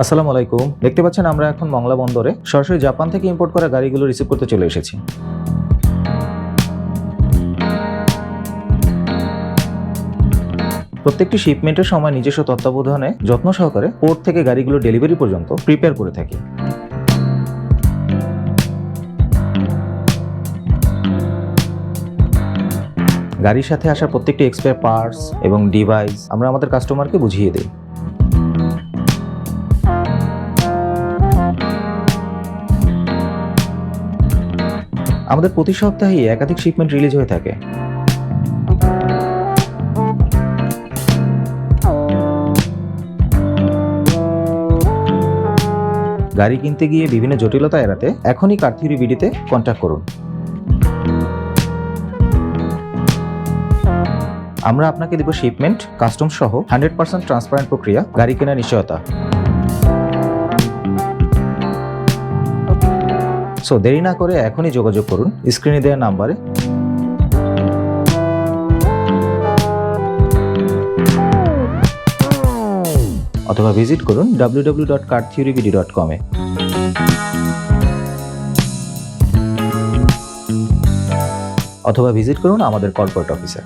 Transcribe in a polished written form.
আসসালামু আলাইকুম। দেখতে পাচ্ছেন আমরা এখন মংলা বন্দরে সরাসরি জাপান থেকে ইম্পোর্ট করা গাড়িগুলো রিসিভ করতে চলে এসেছি। প্রত্যেকটি শিপমেন্টের সময় নিজস্ব তত্ত্বাবধানে যত্ন সহকারে পোর্ট থেকে গাড়িগুলো ডেলিভারি পর্যন্ত প্রিপেয়ার করে থাকি। গাড়ির সাথে আসা প্রত্যেকটি এক্সপায়ার পার্টস এবং ডিভাইস আমরা আমাদের কাস্টমারকে বুঝিয়ে দিই। আমাদের প্রতি সপ্তাহে একাধিক শিপমেন্ট রিলিজ হয়ে থাকে। গাড়ি কিনতে গিয়ে বিভিন্ন জটিলতা এড়াতে এখনই কার থিওরি বিডিতে কন্ট্যাক্ট করুন। আমরা আপনাকে দেব শিপমেন্ট, কাস্টম সহ 100% ট্রান্সপারেন্ট প্রক্রিয়া, গাড়ি কেনার নিশ্চয়তা। সো দেরি না করে এখনই যোগাযোগ করুন স্ক্রিনে দেওয়া নাম্বারে। অথবা ভিজিট করুন www.cartheorybd.com এ। অথবা ভিজিট করুন আমাদের কর্পোরেট অফিসে।